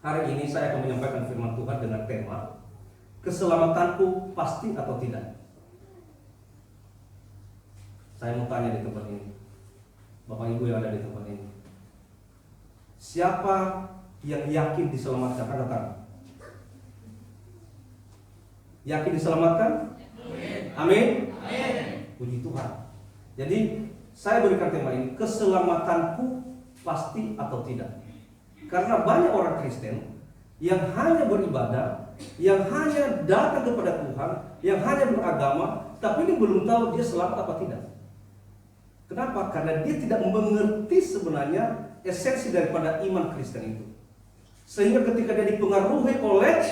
Hari ini saya akan menyampaikan firman Tuhan dengan tema keselamatanku pasti atau tidak. Saya mau tanya di tempat ini, Bapak Ibu yang ada di tempat ini, siapa yang yakin diselamatkan? Angkat tangan. Yakin diselamatkan? Amin. Puji Tuhan. Jadi saya berikan tema ini, keselamatanku pasti atau tidak. Karena banyak orang Kristen yang hanya beribadah, yang hanya datang kepada Tuhan, yang hanya beragama, tapi ini belum tahu dia selamat apa tidak. Kenapa? Karena dia tidak mengerti sebenarnya esensi daripada iman Kristen itu. Sehingga ketika dia dipengaruhi oleh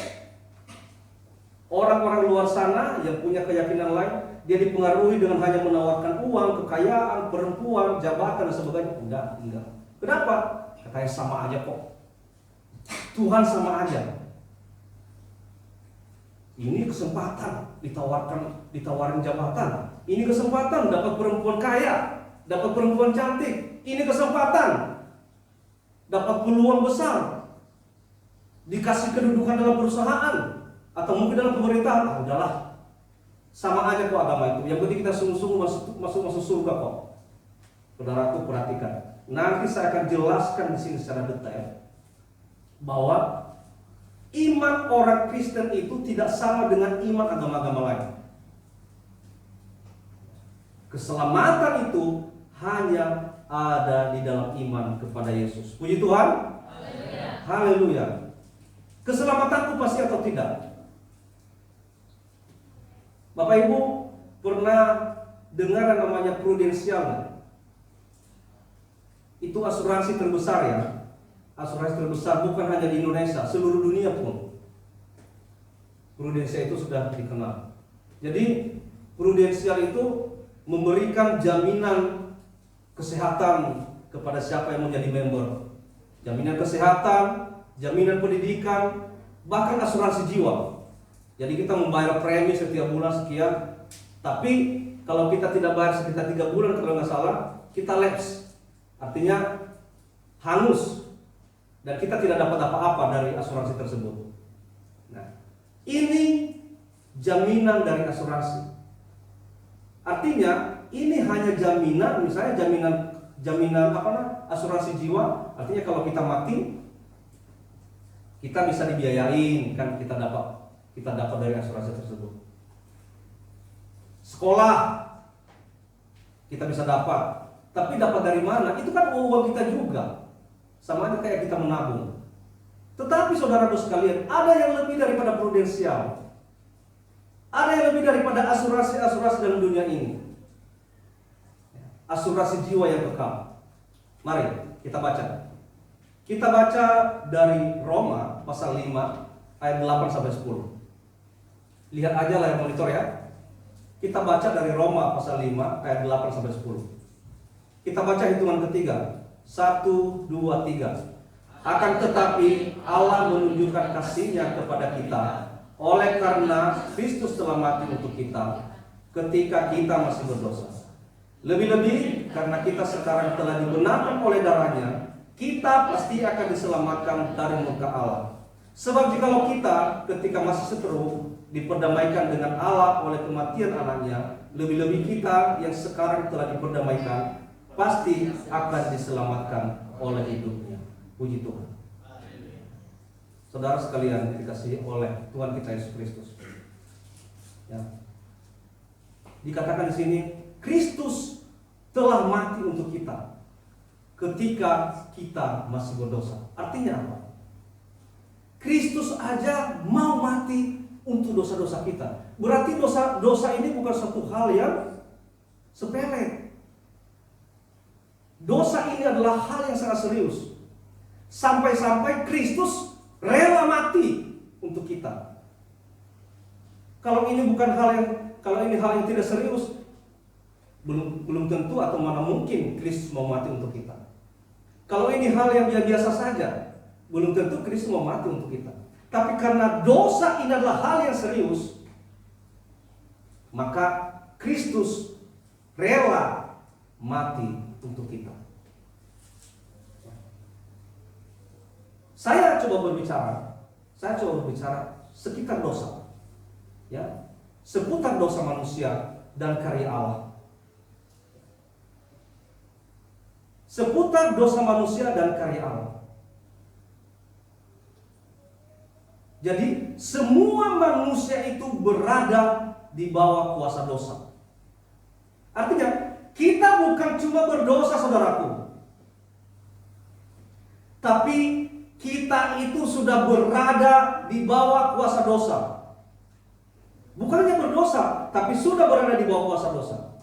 orang-orang luar sana yang punya keyakinan lain, dia dipengaruhi dengan hanya menawarkan uang, kekayaan, perempuan, jabatan dan sebagainya. Enggak. Kenapa? Katanya sama aja kok. Tuhan sama aja. Ini kesempatan ditawarin jabatan. Ini kesempatan dapat perempuan kaya, dapat perempuan cantik. Ini kesempatan dapat peluang besar. Dikasih kedudukan dalam perusahaan atau mungkin dalam pemerintahan. Udahlah. Sama aja kok agama itu. Yang penting kita sungguh-sungguh masuk surga kok. Saudaraku perhatikan. Nanti saya akan jelaskan di sini secara detail bahwa iman orang Kristen itu tidak sama dengan iman agama-agama lain. Keselamatan itu hanya ada di dalam iman kepada Yesus. Puji Tuhan. Haleluya. Keselamatanku pasti atau tidak? Bapak Ibu pernah dengar yang namanya prudensial? Itu asuransi terbesar ya. Asuransi terbesar bukan hanya di Indonesia, seluruh dunia pun. Prudensial itu sudah dikenal. Jadi prudensial itu memberikan jaminan kesehatan kepada siapa yang menjadi member. Jaminan kesehatan, jaminan pendidikan, bahkan asuransi jiwa. Jadi kita membayar premi setiap bulan sekian. Tapi kalau kita tidak bayar sekitar 3 bulan kalau nggak salah, kita lapse. Artinya hangus dan kita tidak dapat apa-apa dari asuransi tersebut. Nah, ini jaminan dari asuransi. Artinya ini hanya jaminan, misalnya jaminan asuransi jiwa. Artinya kalau kita mati, kita bisa dibiayain, kan kita dapat dari asuransi tersebut. Sekolah kita bisa dapat. Tapi dapat dari mana? Itu kan uang kita juga. Sama aja kayak kita menabung. Tetapi saudara-saudara sekalian, ada yang lebih daripada prudensial. Ada yang lebih daripada asuransi dalam dunia ini. Asuransi jiwa yang kekal. Mari kita baca. Kita baca dari Roma pasal 5 ayat 8 sampai 10. Lihat aja layar monitor ya. Kita baca dari Roma pasal 5 ayat 8 sampai 10. Kita baca hitungan ketiga. 1, 2, 3. Akan tetapi Allah menunjukkan kasih-Nya kepada kita oleh karena Kristus telah mati untuk kita ketika kita masih berdosa. Lebih-lebih karena kita sekarang telah dibenarkan oleh darah-Nya, kita pasti akan diselamatkan dari murka Allah. Sebab jikalau kita ketika masih seteru diperdamaikan dengan Allah oleh kematian anaknya, lebih-lebih kita yang sekarang telah diperdamaikan pasti akan diselamatkan oleh hidupnya. Puji Tuhan. Saudara sekalian dikasihi oleh Tuhan kita Yesus Kristus. Ya. Dikatakan di sini Kristus telah mati untuk kita ketika kita masih berdosa. Artinya apa? Kristus aja mau mati untuk dosa-dosa kita. Berarti dosa ini bukan satu hal yang sepele. Dosa ini adalah hal yang sangat serius. Sampai-sampai Kristus rela mati untuk kita. Kalau ini hal yang tidak serius, belum tentu atau mana mungkin Kristus mau mati untuk kita. Kalau ini hal yang biasa saja, belum tentu Kristus mau mati untuk kita. Tapi karena dosa ini adalah hal yang serius, maka Kristus rela mati untuk kita. Saya coba berbicara sekitar dosa, ya, seputar dosa manusia dan karya Allah. Seputar dosa manusia dan karya Allah. Jadi semua manusia itu berada di bawah kuasa dosa. Artinya kita bukan cuma berdosa, saudaraku, tapi kita itu sudah berada di bawah kuasa dosa. Bukannya berdosa, tapi sudah berada di bawah kuasa dosa.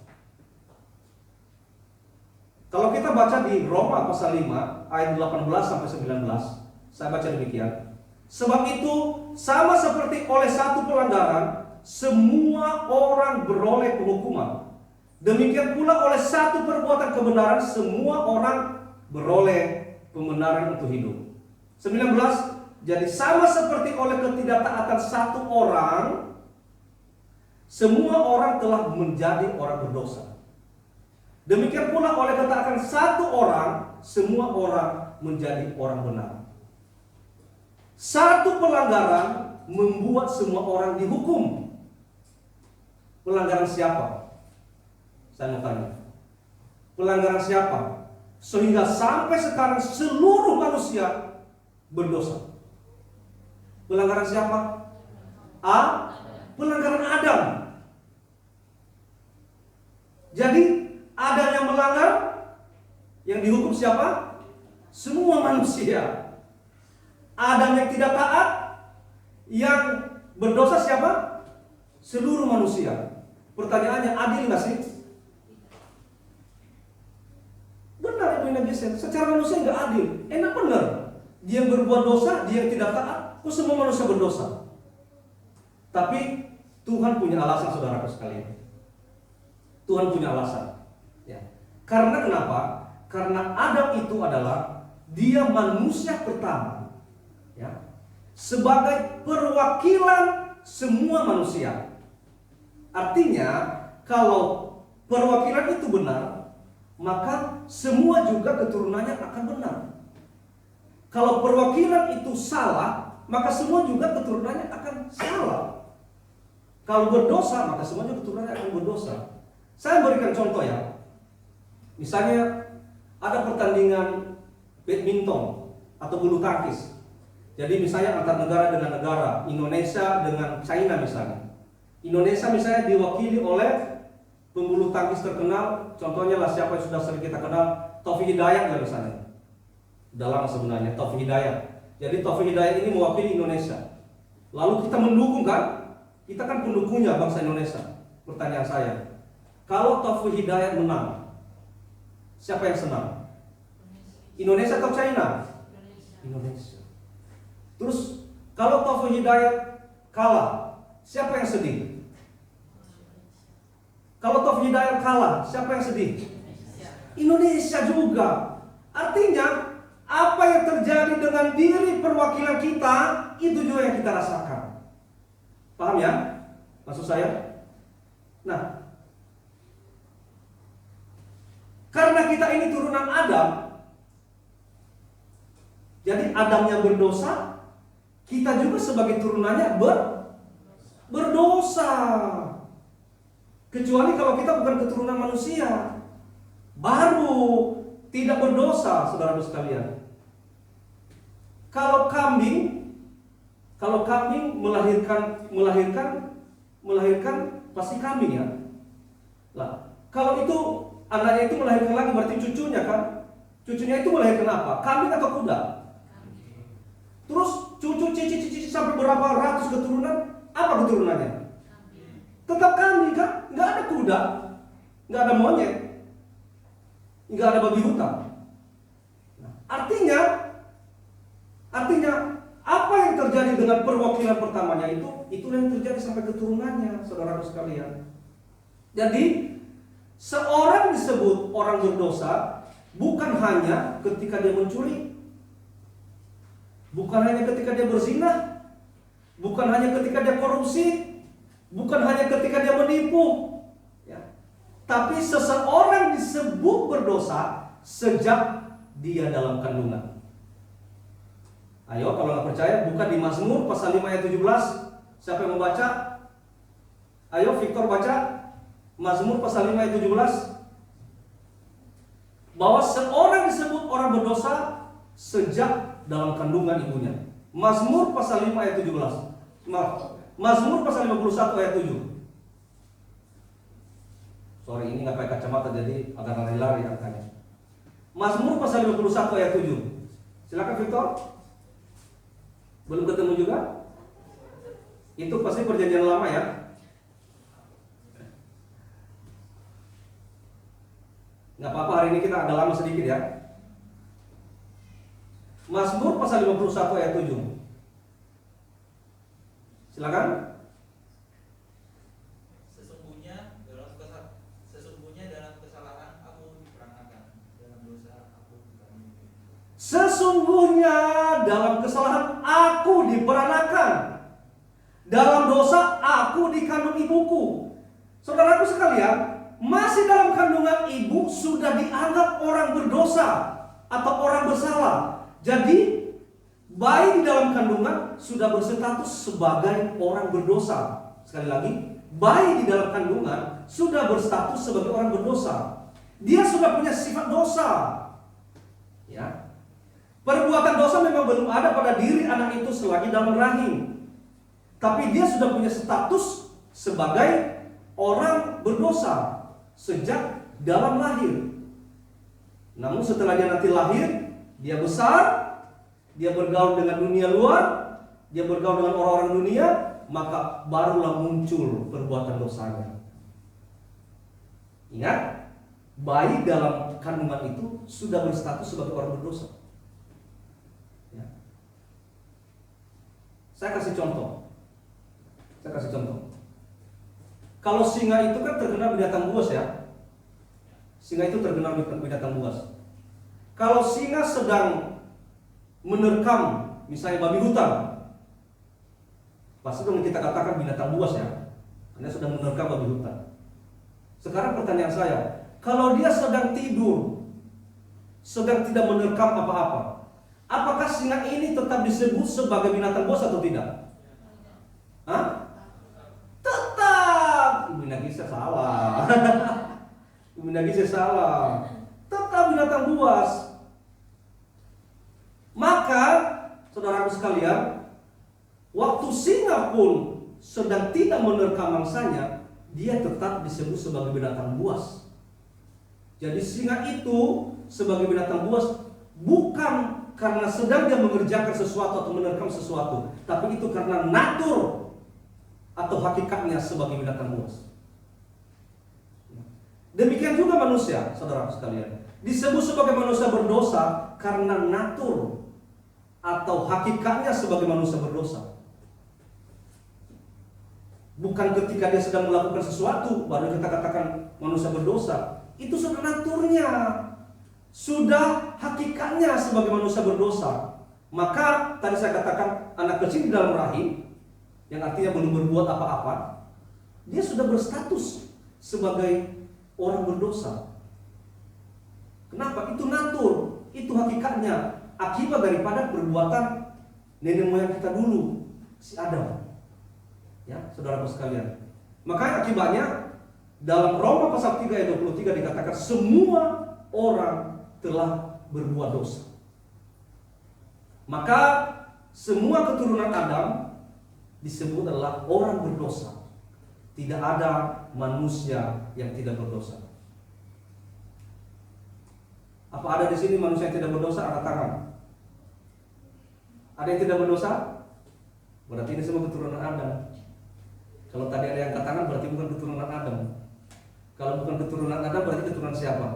Kalau kita baca di Roma pasal 5 ayat 18 sampai 19, saya baca demikian. Sebab itu sama seperti oleh satu pelanggaran semua orang beroleh penghukuman, demikian pula oleh satu perbuatan kebenaran semua orang beroleh pembenaran untuk hidup. 19, jadi sama seperti oleh ketidaktaatan satu orang semua orang telah menjadi orang berdosa. Demikian pula oleh ketaatan satu orang semua orang menjadi orang benar. Satu pelanggaran membuat semua orang dihukum. Pelanggaran siapa? Saya mau tanya. Pelanggaran siapa? Sehingga sampai sekarang seluruh manusia berdosa. Pelanggaran siapa? Pelanggaran Adam. Jadi Adam yang melanggar, yang dihukum siapa? Semua manusia. Adam yang tidak taat, yang berdosa siapa? Seluruh manusia. Pertanyaannya, adil nggak sih? Benar, Ibu Nagisel. Secara manusia nggak adil. Enak benar. Dia yang berbuat dosa, dia yang tidak taat, kok semua manusia berdosa? Tapi Tuhan punya alasan, saudaraku sekalian. Tuhan punya alasan. Ya. Karena kenapa? Karena Adam itu adalah dia manusia pertama, ya, sebagai perwakilan semua manusia. Artinya, kalau perwakilan itu benar, maka semua juga keturunannya akan benar. Kalau perwakilan itu salah, maka semua juga keturunannya akan salah. Kalau berdosa, maka semuanya keturunannya akan berdosa. Saya berikan contoh ya. Misalnya ada pertandingan badminton atau bulu tangkis. Jadi misalnya antar negara dengan negara, Indonesia dengan China misalnya. Indonesia misalnya diwakili oleh pembulu tangkis terkenal, contohnya lah siapa yang sudah sering kita kenal, Taufik Hidayat lah misalnya. Sudah lama sebenarnya Taufik Hidayat. Jadi Taufik Hidayat ini mewakili Indonesia. Lalu kita mendukung kan? Kita kan pendukungnya bangsa Indonesia. Pertanyaan saya, kalau Taufik Hidayat menang, siapa yang senang? Indonesia atau China? Indonesia. Terus kalau Taufik Hidayat kalah, siapa yang sedih? Kalau Taufik Hidayat kalah, siapa yang sedih? Indonesia juga. Artinya apa yang terjadi dengan diri perwakilan kita, itu juga yang kita rasakan. Paham ya maksud saya? Nah, karena kita ini turunan Adam, jadi Adam yang berdosa, kita juga sebagai turunannya berdosa. Kecuali kalau kita bukan keturunan manusia, baru tidak berdosa, saudara sekalian. Kalau kambing melahirkan pasti kambing ya. Lah, kalau itu anaknya itu melahirkan lagi berarti cucunya kan? Cucunya itu melahirkan apa? Kambing atau kuda? Terus cucu cici sampai berapa ratus keturunan? Apa keturunannya? Tetap kambing kan? Nggak ada kuda, nggak ada monyet, nggak ada babi hutan. Nah, artinya apa yang terjadi dengan perwakilan pertamanya itulah yang terjadi sampai keturunannya, saudara sekalian. Jadi seorang disebut orang berdosa bukan hanya ketika dia mencuri, bukan hanya ketika dia berzina, bukan hanya ketika dia korupsi, bukan hanya ketika dia menipu, ya. Tapi seseorang disebut berdosa sejak dia dalam kandungan. Ayo, kalau nggak percaya, buka di Mazmur pasal 5 ayat 17. Siapa yang membaca? Ayo, Victor baca. Mazmur pasal 5 ayat 17. Bahwa seorang disebut orang berdosa sejak dalam kandungan ibunya. Mazmur pasal 5 ayat 17. Maaf, Mazmur pasal 51 ayat 7. Sorry, ini nggak pakai kacamata jadi agak lari-lari angkanya. Mazmur pasal 51 ayat 7. Silakan Victor. Belum ketemu juga? Itu pasti perjanjian lama ya. Nggak apa-apa, hari ini kita agak lama sedikit ya. Mazmur pasal 51 ayat 7. Silakan. Sesungguhnya dalam kesalahan aku diperanakan, dalam dosa aku dikandung ibuku. Saudaraku sekalian, masih dalam kandungan ibu sudah dianggap orang berdosa atau orang bersalah. Jadi bayi di dalam kandungan sudah berstatus sebagai orang berdosa. Sekali lagi, bayi di dalam kandungan sudah berstatus sebagai orang berdosa. Dia sudah punya sifat dosa. Ya. Perbuatan dosa memang belum ada pada diri anak itu selagi dalam rahim. Tapi dia sudah punya status sebagai orang berdosa sejak dalam lahir. Namun setelah dia nanti lahir, dia besar, dia bergaul dengan dunia luar, dia bergaul dengan orang-orang dunia, maka barulah muncul perbuatan dosanya. Ingat, bayi dalam kandungan itu sudah berstatus sebagai orang berdosa. Ya. Saya kasih contoh. Kalau singa itu kan terkenal binatang buas ya. Singa itu terkenal binatang buas. Kalau singa sedang menerkam misalnya babi hutan, pasti dong kita katakan binatang buas ya, karena sedang menerkam babi hutan. Sekarang pertanyaan saya, kalau dia sedang tidur, sedang tidak menerkam apa-apa, apakah singa ini tetap disebut sebagai binatang buas atau tidak? Hah? Tetap. Ibu Nagisa salah. Ibu Nagisa salah. Tetap binatang buas. Maka, saudaraku sekalian, waktu singa pun sedang tidak menerkam mangsanya, dia tetap disebut sebagai binatang buas. Jadi singa itu sebagai binatang buas bukan karena sedang dia mengerjakan sesuatu atau menerkam sesuatu, tapi itu karena natur atau hakikatnya sebagai binatang buas. Demikian juga manusia, saudara sekalian, disebut sebagai manusia berdosa karena natur atau hakikatnya sebagai manusia berdosa. Bukan ketika dia sedang melakukan sesuatu baru kita katakan manusia berdosa. Itu sudah naturnya, sudah hakikatnya sebagai manusia berdosa. Maka tadi saya katakan anak kecil di dalam rahim, yang artinya belum berbuat apa-apa, dia sudah berstatus sebagai orang berdosa. Kenapa? Itu natur, itu hakikatnya, akibat daripada perbuatan nenek moyang kita dulu, si Adam. Ya, saudara sekalian. Maka akibatnya dalam Roma pasal 3 ayat 23 dikatakan semua orang telah berbuat dosa. Maka semua keturunan Adam disebut adalah orang berdosa. Tidak ada manusia yang tidak berdosa. Apa ada di sini manusia yang tidak berdosa? Angkat tangan. Ada yang tidak berdosa? Berarti ini semua keturunan Adam. Kalau tadi ada yang angkat tangan berarti bukan keturunan Adam. Kalau bukan keturunan Adam berarti keturunan siapa?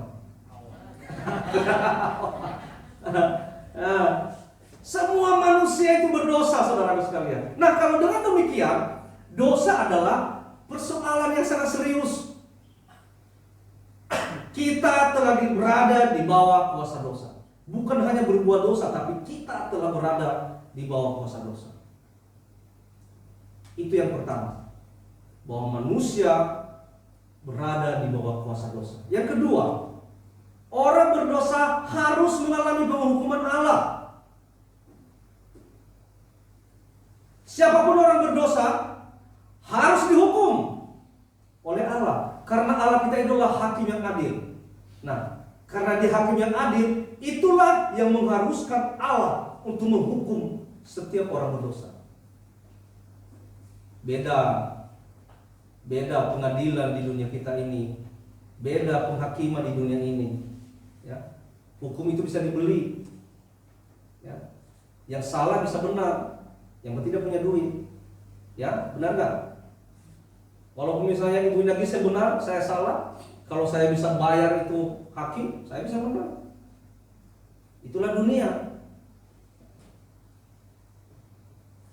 Semua manusia itu berdosa, saudara sekalian. Nah, kalau dengan demikian, dosa adalah persoalan yang sangat serius. Kita telah berada di bawah kuasa dosa. Bukan hanya berbuat dosa, tapi kita telah berada di bawah kuasa dosa. Itu yang pertama, bahwa manusia berada di bawah kuasa dosa. Yang kedua, orang berdosa harus mengalami penghukuman Allah. hakim yang adil. Nah, karena dia hakim yang adil, itulah yang mengharuskan Allah untuk menghukum setiap orang berdosa. Beda pengadilan di dunia kita ini, beda penghakiman di dunia ini. Ya, hukum itu bisa dibeli. Ya, yang salah bisa benar, yang tidak punya duit. Ya, benar nggak? Walaupun misalnya Ibu Indah saya benar, saya salah, kalau saya bisa bayar itu hakim, saya bisa menang. Itulah dunia.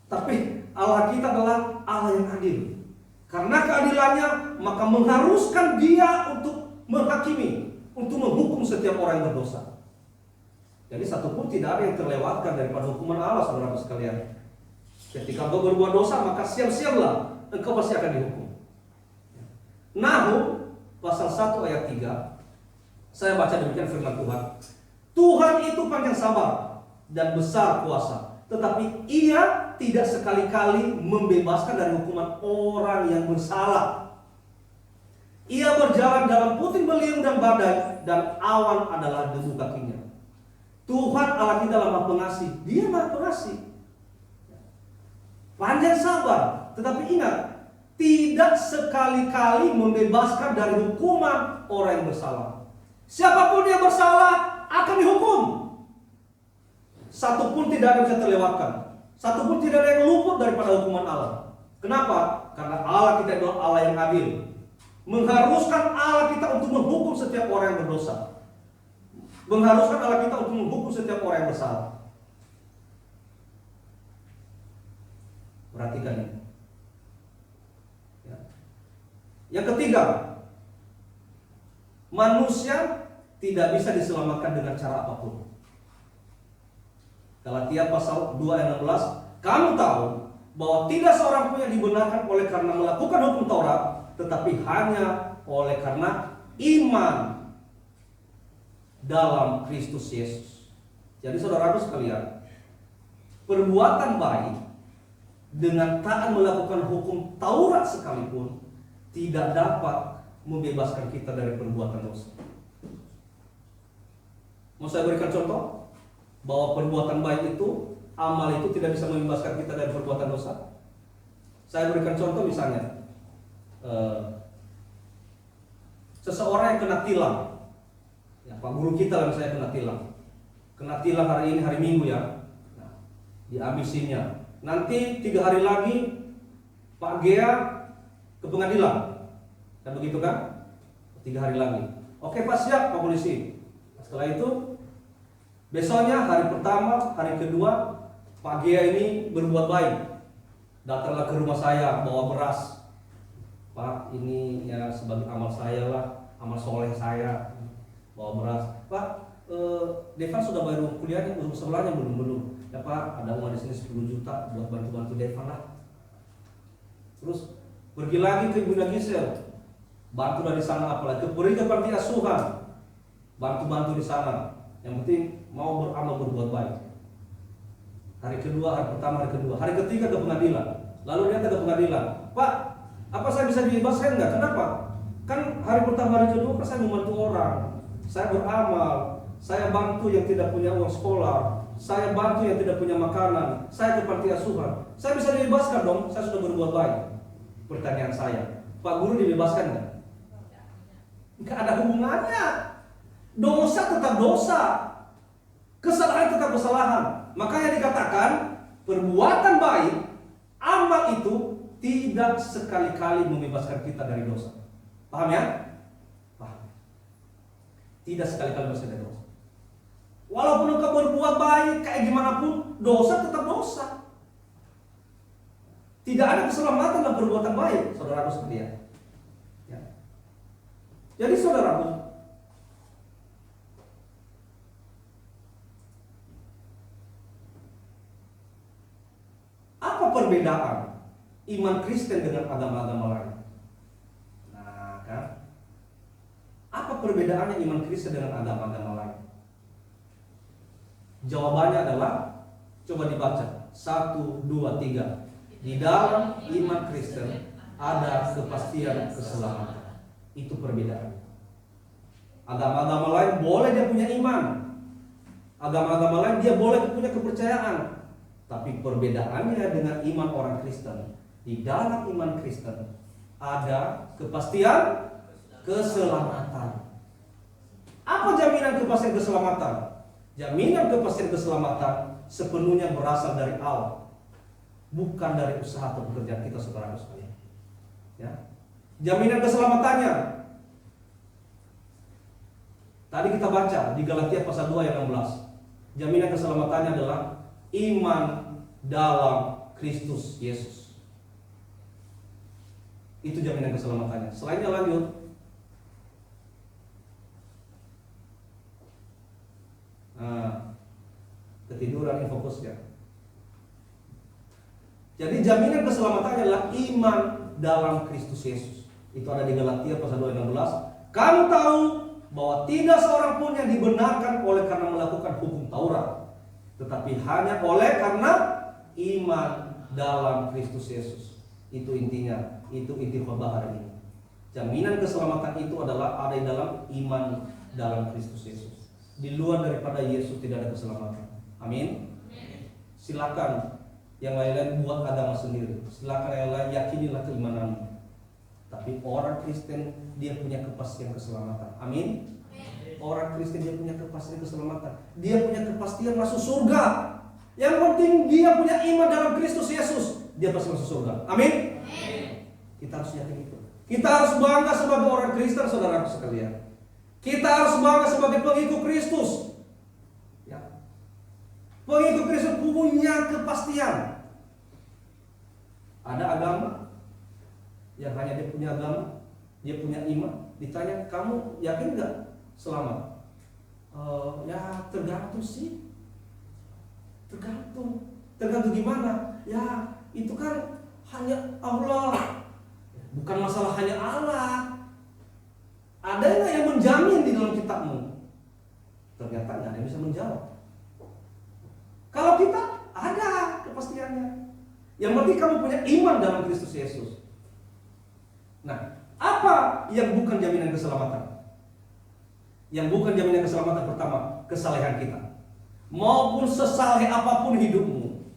Tapi Allah kita adalah Allah yang adil. Karena keadilannya, maka mengharuskan Dia untuk menghakimi, untuk menghukum setiap orang yang berdosa. Jadi satu pun tidak ada yang terlewatkan daripada hukuman Allah, saudara sekalian. Ketika engkau berbuat dosa, maka siap-siaplah engkau pasti akan dihukum. Nahum pasal 1 ayat 3, saya baca demikian firman Tuhan. Tuhan itu panjang sabar dan besar kuasa, tetapi Ia tidak sekali-kali membebaskan dari hukuman orang yang bersalah. Ia berjalan dalam puting beliung dan badai, dan awan adalah debu kakinya. Tuhan Allah kita adalah Maha Pengasih. Dia Maha Pengasih, panjang sabar, tetapi ingat, tidak sekali-kali membebaskan dari hukuman orang yang bersalah. Siapapun yang bersalah akan dihukum. Satu pun tidak ada yang bisa terlewatkan. Satu pun tidak ada yang luput daripada hukuman Allah. Kenapa? Karena Allah kita adalah Allah yang adil. Mengharuskan Allah kita untuk menghukum setiap orang yang berdosa. Mengharuskan Allah kita untuk menghukum setiap orang yang bersalah. Perhatikan ini. Yang ketiga, manusia tidak bisa diselamatkan dengan cara apapun. Galatia pasal 2 ayat 16, kamu tahu bahwa tidak seorang pun yang dibenarkan oleh karena melakukan hukum Taurat, tetapi hanya oleh karena iman dalam Kristus Yesus. Jadi saudaraku sekalian, perbuatan baik dengan taat melakukan hukum Taurat sekalipun tidak dapat membebaskan kita dari perbuatan dosa. Mau saya berikan contoh bahwa perbuatan baik itu, amal itu tidak bisa membebaskan kita dari perbuatan dosa. Saya berikan contoh misalnya, seseorang yang kena tilang, ya, Pak guru kita misalnya kena tilang hari ini hari Minggu ya, nah, diambil SIM-nya. Nanti 3 hari lagi Pak Gea ke pengadilan, dan begitu kan? 3 hari lagi. Oke Pak, siap Pak polisi. Setelah itu besoknya hari pertama, hari kedua, Pak Gea ini berbuat baik. Datanglah ke rumah saya bawa beras. Pak, ini ya sebagai amal saya lah, amal soleh saya, bawa beras. Pak, Devan sudah bayar uang kuliahnya, belum sebelahnya belum. Ya Pak, ada uang di sini 10 juta buat bantu-bantu Devan lah. Terus pergi lagi ke Ibu Gisel, bantu dari sana, apalagi pergi ke panti asuhan, bantu-bantu di sana. Yang penting mau beramal berbuat baik. Hari kedua, hari pertama, hari kedua, hari ketiga ke pengadilan. Lalu dia ke pengadilan, Pak, apa saya bisa dibebaskan enggak? Kenapa? Kan hari pertama, hari kedua kan saya membantu orang, saya beramal, saya bantu yang tidak punya uang sekolah, saya bantu yang tidak punya makanan, saya ke panti asuhan. Saya bisa dibebaskan dong, saya sudah berbuat baik. Pertanyaan saya, Pak guru dibebaskan enggak? Enggak ada hubungannya. Dosa tetap dosa, kesalahan tetap kesalahan. Makanya dikatakan perbuatan baik, amal itu tidak sekali-kali membebaskan kita dari dosa. Paham ya? Paham. Tidak sekali-kali membebaskan dari dosa. Walaupun engkau berbuat baik kayak gimana pun, dosa tetap dosa. Tidak ada keselamatan dalam perbuatan baik, saudaraku sekalian. Ya. Jadi saudaraku, apa perbedaan iman Kristen dengan agama-agama lain? Nah, kan? Apa perbedaannya iman Kristen dengan agama-agama lain? Jawabannya adalah, coba dibaca 1, 2, 3. Di dalam iman Kristen ada kepastian keselamatan. Itu perbedaan. Agama-agama lain boleh dia punya iman. Agama-agama lain dia boleh punya kepercayaan. Tapi perbedaannya dengan iman orang Kristen, di dalam iman Kristen ada kepastian keselamatan. Apa jaminan kepastian keselamatan? Jaminan kepastian keselamatan sepenuhnya berasal dari Allah, bukan dari usaha atau pekerjaan kita, saudara sekalian. Ya. Jaminan keselamatannya tadi kita baca di Galatia pasal 2 ayat 16. Jaminan keselamatannya adalah iman dalam Kristus Yesus. Itu jaminan keselamatannya. Selainnya lanjut. Ketiduran ini fokusnya. Jadi jaminan keselamatannya adalah iman dalam Kristus Yesus. Itu ada di Galatia pasal 2 ayat 16. Kamu tahu bahwa tidak seorang pun yang dibenarkan oleh karena melakukan hukum Taurat, tetapi hanya oleh karena iman dalam Kristus Yesus. Itu intinya, itu inti khotbah hari ini. Jaminan keselamatan itu adalah ada di dalam iman dalam Kristus Yesus. Di luar daripada Yesus tidak ada keselamatan. Amin. Silakan yang lain-lain buat agama sendiri. Silakan yang lain yakinilah keimananmu. Tapi orang Kristen dia punya kepastian keselamatan. Amin. Orang Kristen dia punya kepastian keselamatan. Dia punya kepastian masuk surga. Yang penting dia punya iman dalam Kristus Yesus, dia pasti masuk surga. Amin. Kita harus yakin itu. Kita harus bangga sebagai orang Kristen, saudara sekalian. Kita harus bangga sebagai pengikut Kristus. Ya. Pengikut Kristus punya kepastian. Ada agama yang hanya dia punya agama, dia punya iman. Ditanya, kamu yakin nggak selamat? Ya tergantung sih. Tergantung gimana? Ya itu kan hanya Allah. Bukan masalah hanya Allah. Ada nggak yang menjamin di dalam kitabmu? Ternyata nggak ada yang bisa menjawab. Kalau kita ada kepastiannya. Yang penting kamu punya iman dalam Kristus Yesus. Nah, apa yang bukan jaminan keselamatan? Yang bukan jaminan keselamatan pertama, kesalehan kita. Maupun sesaleh apapun hidupmu,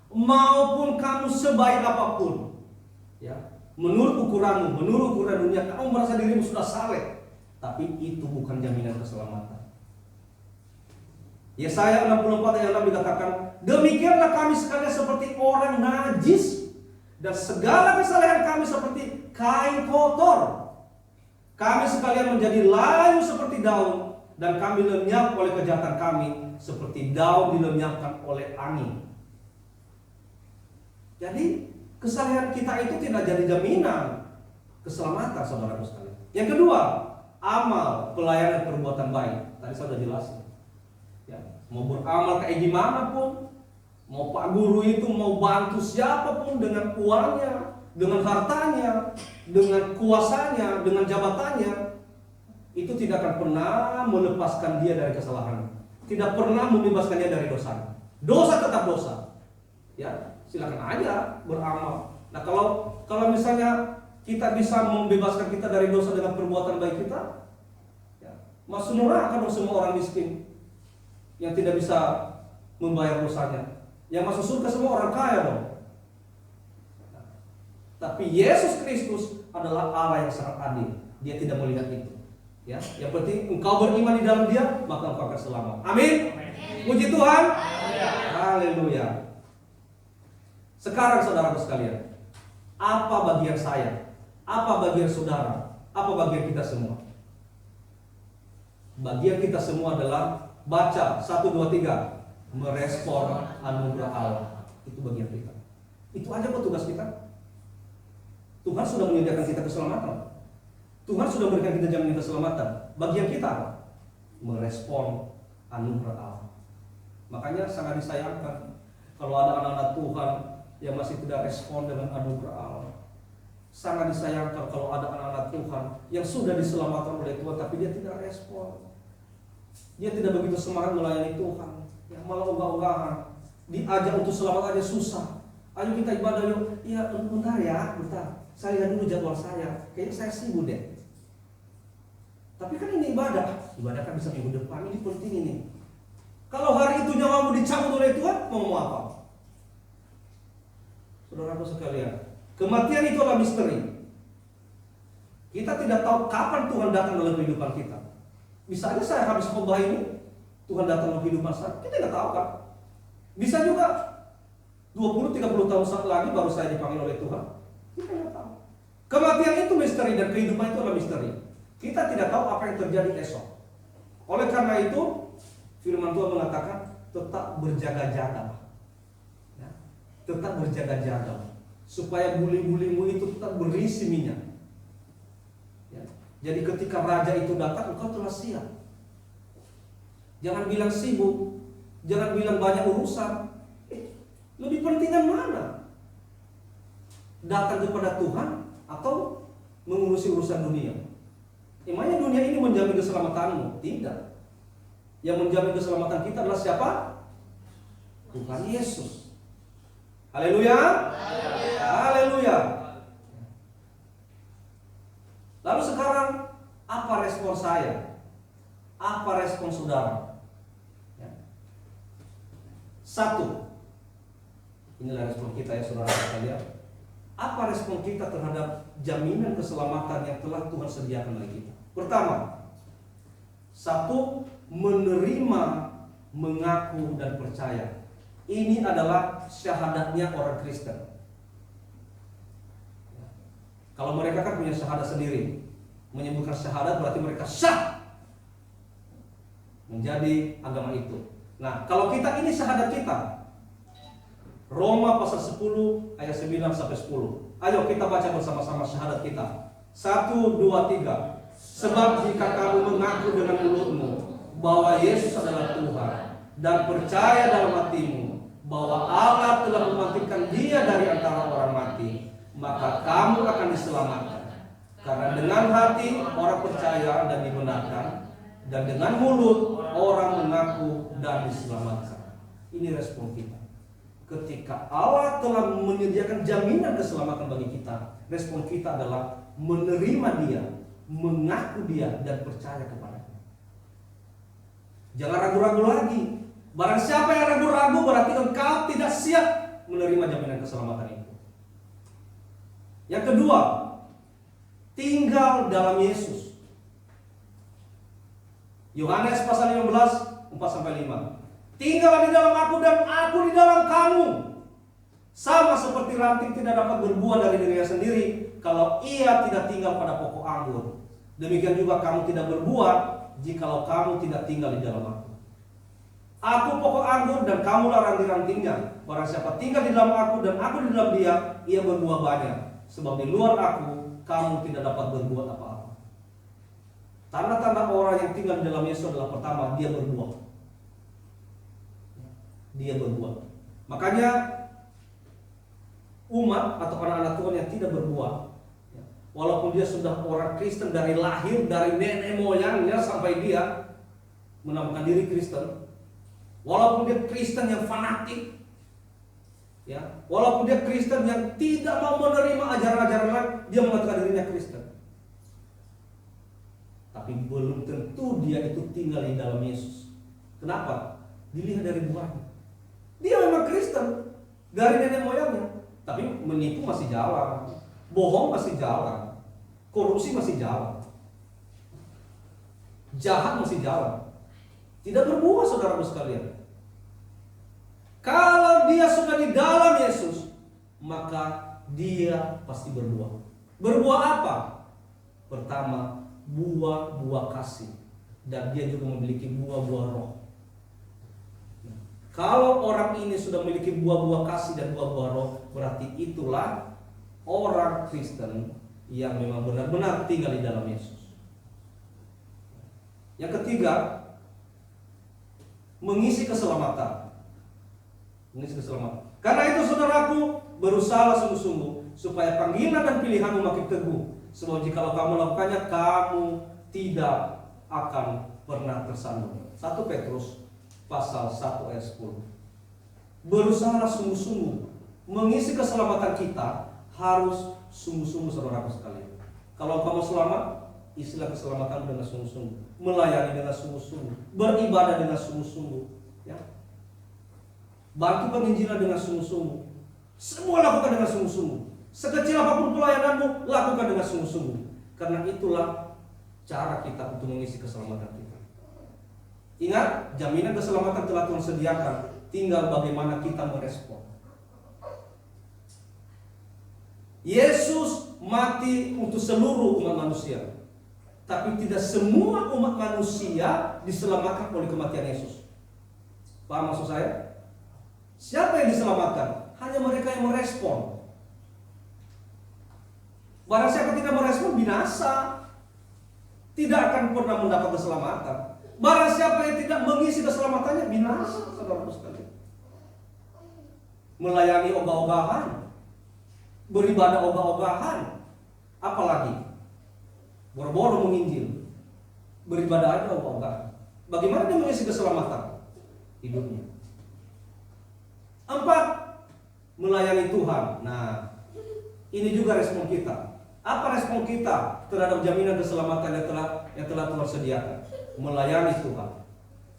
maupun kamu sebaik apapun, ya, menurut ukuranmu, menurut ukuran dunia, kamu merasa dirimu sudah saleh, tapi itu bukan jaminan keselamatan. Yesaya 64 ayat 6 dikatakan, demikianlah kami sekalian seperti orang najis, dan segala kesalehan kami seperti kain kotor. Kami sekalian menjadi layu seperti daun, dan kami lenyap oleh kejahatan kami, seperti daun dilenyapkan oleh angin. Jadi kesalehan kita itu tidak jadi jaminan keselamatan, saudara sekalian. Yang kedua, amal, pelayanan, perbuatan baik. Tadi saya sudah jelasin. Ya, mau beramal kayak gimana pun, mau Pak Guru itu mau bantu siapapun dengan uangnya, dengan hartanya, dengan kuasanya, dengan jabatannya, itu tidak akan pernah melepaskan dia dari kesalahan, tidak pernah membebaskan dia dari dosa. Dosa tetap dosa. Ya, silakan aja beramal. Nah, kalau misalnya kita bisa membebaskan kita dari dosa dengan perbuatan baik kita, ya, masuk neraka dong semua orang miskin yang tidak bisa membayar dosanya. Yang masuk surga semua orang kaya dong. Nah, tapi Yesus Kristus adalah Allah yang sangat adil. Dia tidak melihat itu. Ya, yang penting engkau beriman di dalam Dia, maka engkau akan selamat. Amin. Puji Tuhan. Haleluya. Sekarang saudaraku sekalian, apa bagian saya? Apa bagian saudara? Apa bagian kita semua? Bagian kita semua adalah baca 1, 2, 3, merespon anugerah Allah. Itu bagian kita. Itu aja kok tugas kita. Tuhan sudah menyediakan kita keselamatan. Tuhan sudah memberikan kita jaminan keselamatan. Bagian kita apa? Merespon anugerah Allah. Makanya sangat disayangkan kalau ada anak-anak Tuhan yang masih tidak respon dengan anugerah Allah. Sangat disayangkan kalau ada anak-anak Tuhan yang sudah diselamatkan oleh Tuhan tapi dia tidak respon. Dia tidak begitu semangat melayani Tuhan. Yang malah ogah-ogahan. Diajak untuk selamat aja susah. Ayo kita ibadah yuk. Ya bentar ya, bentar. Saya lihat dulu jadwal saya. Kayaknya saya sibuk deh. Tapi kan ini ibadah. Ibadah kan bisa minggu depan, ini penting ini. Kalau hari itu nyawamu dicabut oleh Tuhan, mau apa? Saudaraku sekalian, kematian itu adalah misteri. Kita tidak tahu kapan Tuhan datang dalam kehidupan kita. Bisa aja saya habis khotbah ini, Tuhan datang dalam kehidupan saya. Kita tidak tahu kan? Bisa juga 20-30 tahun lagi baru saya dipanggil oleh Tuhan. Kita tidak tahu. Kematian itu misteri dan kehidupan itu adalah misteri. Kita tidak tahu apa yang terjadi esok. Oleh karena itu, firman Tuhan mengatakan tetap berjaga-jaga. Ya, tetap berjaga-jaga supaya buli-bulimu itu tetap berisi minyak. Ya, jadi ketika raja itu datang, engkau telah siap. Jangan bilang sibuk, jangan bilang banyak urusan. Lebih pentingnya mana? Datang kepada Tuhan atau mengurusi urusan dunia? Emangnya dunia ini menjamin keselamatanmu? Tidak. Yang menjamin keselamatan kita adalah siapa? Tuhan Yesus. Haleluya. Haleluya. Lalu sekarang apa respon saya? Apa respon saudara? Ya. Satu, inilah respon kita ya saudara sekalian. Apa respon kita terhadap jaminan keselamatan yang telah Tuhan sediakan bagi kita? Pertama, satu, menerima, mengaku dan percaya. Ini adalah syahadatnya orang Kristen. Kalau mereka kan punya syahadat sendiri, menyebutkan syahadat berarti mereka sah menjadi agama itu. Nah, kalau kita ini syahadat kita, Roma pasal 10 ayat 9 sampai 10. Ayo kita baca bersama-sama syahadat kita. 1, 2, 3. Sebab jika kamu mengaku dengan mulutmu bahwa Yesus adalah Tuhan dan percaya dalam hatimu bahwa Allah telah membangkitkan Dia dari antara orang mati, maka kamu akan diselamatkan. Karena dengan hati orang percaya dan dibenarkan, dan dengan mulut orang mengaku dan diselamatkan. Ini respon kita. Ketika Allah telah menyediakan jaminan keselamatan bagi kita, respon kita adalah menerima Dia, mengaku Dia, dan percaya kepada-Nya. Jangan ragu-ragu lagi. Barang siapa yang ragu-ragu berarti engkau tidak siap menerima jaminan keselamatan itu. Yang kedua, tinggal dalam Yesus. Yohanes pasal 15 4-5. Tinggallah di dalam aku dan aku di dalam kamu. Sama seperti ranting tidak dapat berbuah dari dirinya sendiri kalau ia tidak tinggal pada pokok anggur. Demikian juga kamu tidak berbuah jikalau kamu tidak tinggal di dalam aku. Aku pokok anggur dan kamulah ranting-rantingnya. Barang siapa tinggal di dalam aku dan aku di dalam dia, ia berbuah banyak. Sebab di luar aku, kamu tidak dapat berbuat apa-apa. Tanda-tanda orang yang tinggal di dalam Yesus adalah pertama, dia berbuah. Dia berbuah. Makanya umat atau anak-anak Tuhan yang tidak berbuah, walaupun dia sudah orang Kristen dari lahir, dari nenek moyangnya sampai dia menamakan diri Kristen, walaupun dia Kristen yang fanatik, ya, walaupun dia Kristen yang tidak mau menerima ajaran-ajaran lain, dia mengatakan dirinya Kristen. Tapi belum tentu dia itu tinggal di dalam Yesus. Kenapa? Dilihat dari buahnya. Dia memang Kristen dari nenek moyangnya, tapi menipu masih jalan, bohong masih jalan, korupsi masih jalan, jahat masih jalan. Tidak berbuah, saudaraku sekalian. Kalau dia sudah di dalam Yesus, maka dia pasti berbuah. Berbuah apa? Pertama, buah-buah kasih, dan dia juga memiliki buah-buah roh. Kalau orang ini sudah memiliki buah-buah kasih dan buah-buah roh, berarti itulah orang Kristen yang memang benar-benar tinggal di dalam Yesus. Yang ketiga, mengisi keselamatan. Mengisi keselamatan. Karena itu saudaraku, berusaha sungguh-sungguh supaya panggilan dan pilihanmu makin teguh. Sebab jikalau kamu melakukannya, kamu tidak akan pernah tersandung. 1 Petrus pasal 1 ayat 10. Berusaha sungguh-sungguh. Mengisi keselamatan kita harus sungguh-sungguh, saudaraku sekalian. Kalau kamu selamat, istilah keselamatan dengan sungguh-sungguh, melayani dengan sungguh-sungguh, beribadah dengan sungguh-sungguh, ya. Bantu penginjilan dengan sungguh-sungguh. Semua lakukan dengan sungguh-sungguh. Sekecil apapun pelayananmu, lakukan dengan sungguh-sungguh. Karena itulah cara kita untuk mengisi keselamatan kita. Ingat, jaminan keselamatan telah Tuhan sediakan. Tinggal bagaimana kita merespon. Yesus mati untuk seluruh umat manusia, tapi tidak semua umat manusia diselamatkan oleh kematian Yesus. Paham maksud saya? Siapa yang diselamatkan? Hanya mereka yang merespon. Barang siapa tidak merespon, binasa. Tidak akan pernah mendapat keselamatan. Barang siapa yang tidak mengisi keselamatannya, binasa, saudara sekalian. Melayani ogah-ogahan, beribadah ogah-ogahan, apalagi boro-boro menginjil, beribadah aja ogah-ogahan. Bagaimana dia mengisi keselamatan hidupnya? 4, melayani Tuhan. Nah, ini juga respon kita. Apa respon kita terhadap jaminan keselamatan yang telah Tuhan sediakan? Melayani Tuhan.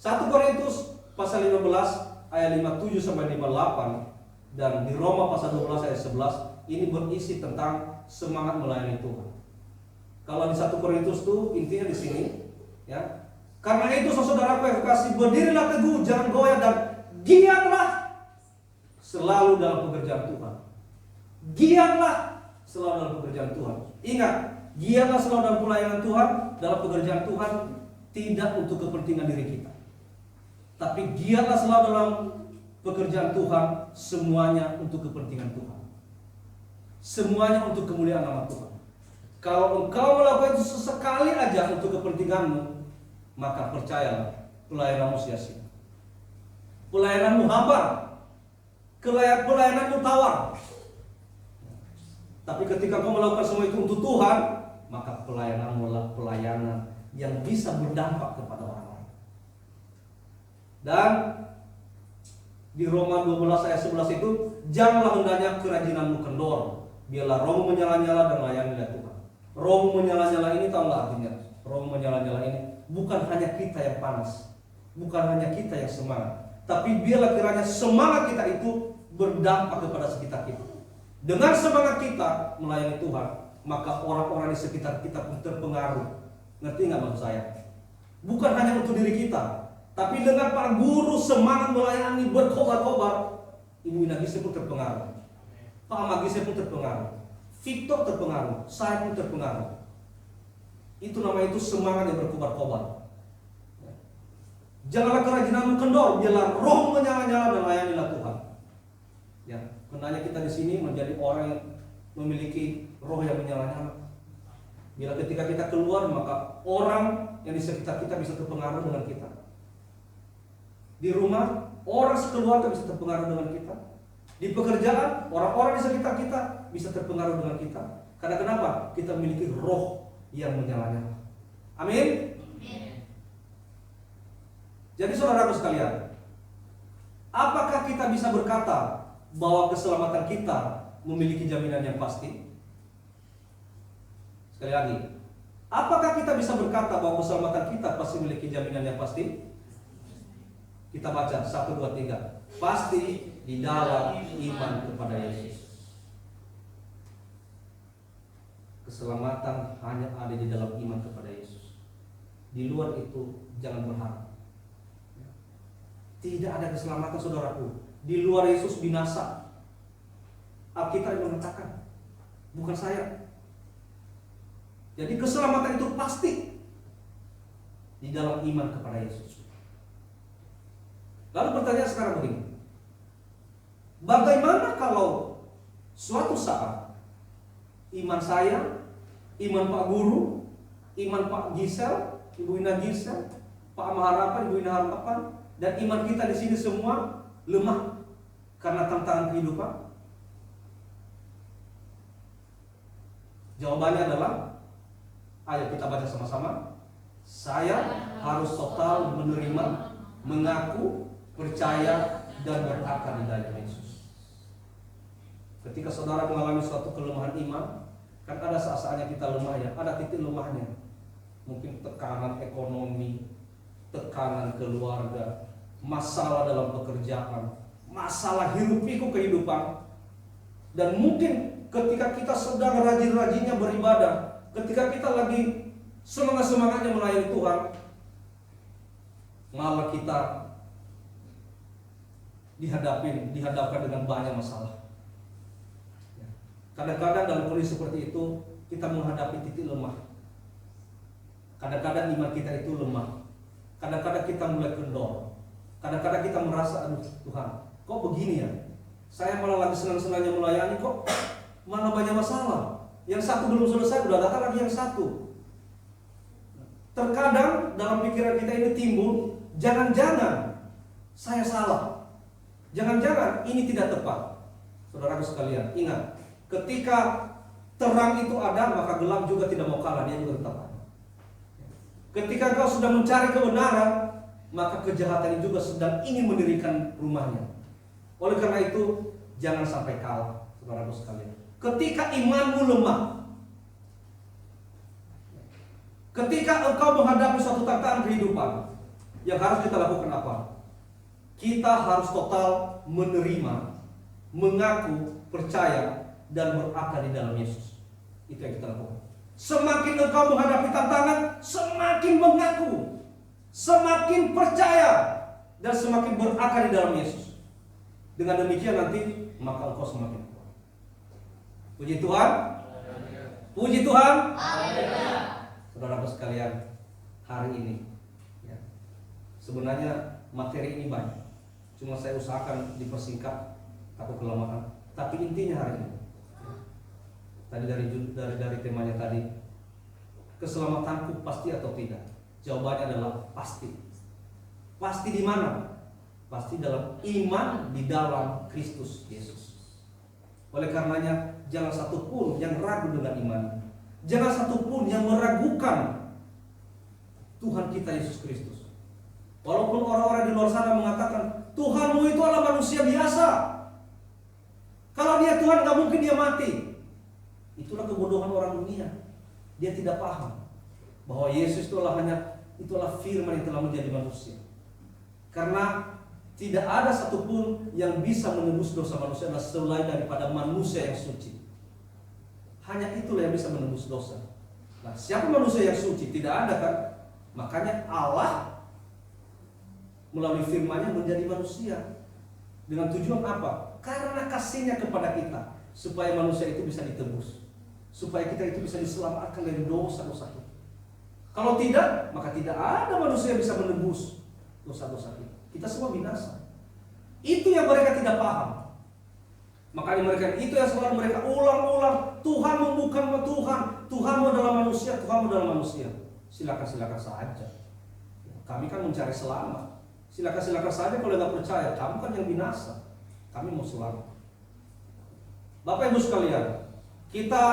1 Korintus pasal 15 ayat 57 sampai 58 dan di Roma pasal 12 ayat 11 ini berisi tentang semangat melayani Tuhan. Kalau di 1 Korintus tuh intinya di sini, ya. Karena itu saudaraku yang kekasih, berdirilah teguh, jangan goyah dan giatlah selalu dalam pekerjaan Tuhan. Giatlah selalu dalam pekerjaan Tuhan. Ingat, giatlah selalu dalam pelayanan Tuhan, dalam pekerjaan Tuhan, tidak untuk kepentingan diri kita. Tapi giatlah selalu dalam pekerjaan Tuhan, semuanya untuk kepentingan Tuhan. Semuanya untuk kemuliaan nama Tuhan. Kalau engkau melakukan itu sesekali aja untuk kepentinganmu, maka percayalah, pelayananmu sia-sia. Pelayananmu hambar. Pelayananmu tawar. Tapi ketika kau melakukan semua itu untuk Tuhan, maka pelayananmu adalah pelayanan yang bisa berdampak kepada orang lain. Dan di Roma 12 ayat 11 itu, janganlah hendaknya kerajinanmu kendor, biarlah rohmu menyala-nyala dan layanilah Tuhan. Rohmu menyala-nyala ini tahu nggak artinya? Rohmu menyala-nyala ini bukan hanya kita yang panas, bukan hanya kita yang semangat, tapi biarlah kiranya semangat kita itu berdampak kepada sekitar kita. Dengan semangat kita melayani Tuhan, maka orang-orang di sekitar kita pun terpengaruh. Ngerti nggak maksud saya? Bukan hanya untuk diri kita, tapi dengan Pak Guru semangat melayani berkobar-kobar, Ibu Nagise pun terpengaruh, Pak Magise pun terpengaruh, Victor terpengaruh, saya pun terpengaruh. Itu namanya itu semangat yang berkobar-kobar. Janganlah kerajinanmu kendor, biarlah roh menyala-nyala dan layanilah Tuhan. Ya, hendaknya kita di sini menjadi orang yang memiliki roh yang menyala-nyala. Bila ketika kita keluar, maka orang yang di sekitar kita bisa terpengaruh dengan kita. Di rumah, orang sekeluarga bisa terpengaruh dengan kita. Di pekerjaan, orang-orang di sekitar kita bisa terpengaruh dengan kita. Karena kenapa? Kita memiliki roh yang menyala-nyala. Amin. Jadi saudaraku sekalian, apakah kita bisa berkata bahwa keselamatan kita memiliki jaminan yang pasti? Sekali lagi, apakah kita bisa berkata bahwa keselamatan kita pasti memiliki jaminan yang pasti? Kita baca 1, 2, 3. Pasti di dalam iman kepada Yesus. Keselamatan hanya ada di dalam iman kepada Yesus. Di luar itu jangan berharap. Tidak ada keselamatan saudaraku. Di luar Yesus binasa. Alkitab yang mengatakan, bukan saya. Jadi keselamatan itu pasti di dalam iman kepada Yesus. Lalu pertanyaan sekarang begini, bagaimana kalau suatu saat iman saya, iman Pak Guru, iman Pak Gisel, Ibu Ina Gisel, Pak Maharapan, Ibu Ina Harapan, dan iman kita di sini semua lemah karena tantangan kehidupan? Jawabannya adalah, ayo kita baca sama-sama. Saya harus total menerima, mengaku, percaya, dan berakar di dalam Yesus. Ketika saudara mengalami suatu kelemahan iman, kan ada saat-saatnya kita lemah ya, ada titik lemahnya. mungkin tekanan ekonomi, tekanan keluarga, masalah dalam pekerjaan, masalah hiruk pikuk kehidupan. Dan mungkin ketika kita sedang rajin-rajinnya beribadah, ketika kita lagi semangat-semangatnya melayani Tuhan, malah kita dihadapkan dengan banyak masalah. Kadang-kadang dalam kondisi seperti itu kita menghadapi titik lemah. Kadang-kadang iman kita itu lemah. Kadang-kadang kita mulai kendor. Kadang-kadang kita merasa, aduh Tuhan, kok begini ya? Saya malah lagi senang-senangnya melayani, kok malah banyak masalah. Yang satu belum selesai, udah datang lagi yang satu. Terkadang dalam pikiran kita ini timbul, jangan-jangan saya salah. Jangan-jangan ini tidak tepat. Saudaraku sekalian, ingat, ketika terang itu ada, maka gelap juga tidak mau kalah, dia juga tetap ada. Ketika kau sudah mencari kebenaran, maka kejahatan itu juga sedang ingin mendirikan rumahnya. Oleh karena itu, jangan sampai kalah, saudaraku sekalian. Ketika imanmu lemah, ketika engkau menghadapi suatu tantangan kehidupan, yang harus kita lakukan apa? Kita harus total menerima, mengaku, percaya, dan berakar di dalam Yesus. Itu yang kita lakukan. Semakin engkau menghadapi tantangan, semakin mengaku, semakin percaya, dan semakin berakar di dalam Yesus. Dengan demikian nanti, maka engkau semakin kuat. Puji Tuhan. Puji Tuhan. Saudara-saudara sekalian, hari ini ya, sebenarnya materi ini banyak, cuma saya usahakan dipersingkat, takut kelamaan. Tapi intinya hari ini, tadi dari temanya tadi, keselamatanku pasti atau tidak? Jawabannya adalah pasti. Pasti di mana? Pasti dalam iman di dalam Kristus Yesus. Oleh karenanya, jangan satupun yang ragu dengan iman. Jangan satupun yang meragukan Tuhan kita Yesus Kristus. Walaupun orang-orang di luar sana mengatakan Tuhanmu itu adalah manusia biasa, kalau dia Tuhan gak mungkin dia mati. Itulah kebodohan orang dunia. Dia tidak paham bahwa Yesus itulah firman yang telah menjadi manusia. Karena tidak ada satupun yang bisa menebus dosa manusia selain daripada manusia yang suci. Hanya itulah yang bisa menebus dosa. Nah, siapa manusia yang suci? Tidak ada kan? Makanya Allah melalui firman-Nya menjadi manusia. Dengan tujuan apa? Karena kasih-Nya kepada kita, supaya manusia itu bisa ditebus, supaya kita itu bisa diselamatkan dari dosa-dosa kita. Kalau tidak, maka tidak ada manusia yang bisa menebus dosa-dosa kita. Kita semua binasa. Itu yang mereka tidak paham. Makanya mereka itu yang selalu mereka ulang-ulang, Tuhanmu bukan Tuhan, Tuhanmu adalah manusia, Tuhanmu adalah manusia. Silakan saja. Kami kan mencari selamat. Silakan saja kalau nggak percaya. Kamu kan yang binasa. Kami mau selamat. Bapak Ibu sekalian, kita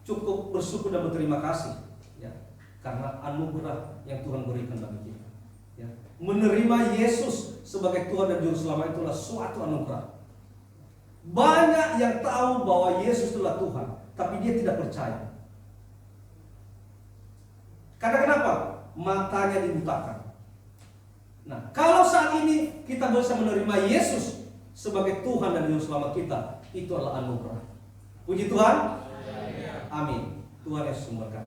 cukup bersyukur dan berterima kasih ya, karena anugerah yang Tuhan berikan bagi kita. Ya. Menerima Yesus sebagai Tuhan dan Juru Selamat itulah suatu anugerah. Banyak yang tahu bahwa Yesus itulah Tuhan, tapi dia tidak percaya. Karena kenapa? Matanya dibutakan. Nah, kalau saat ini kita bisa menerima Yesus sebagai Tuhan dan Juru Selamat kita, itu adalah anugerah. Puji Tuhan. Amin. Tuhan Yesus memberkati.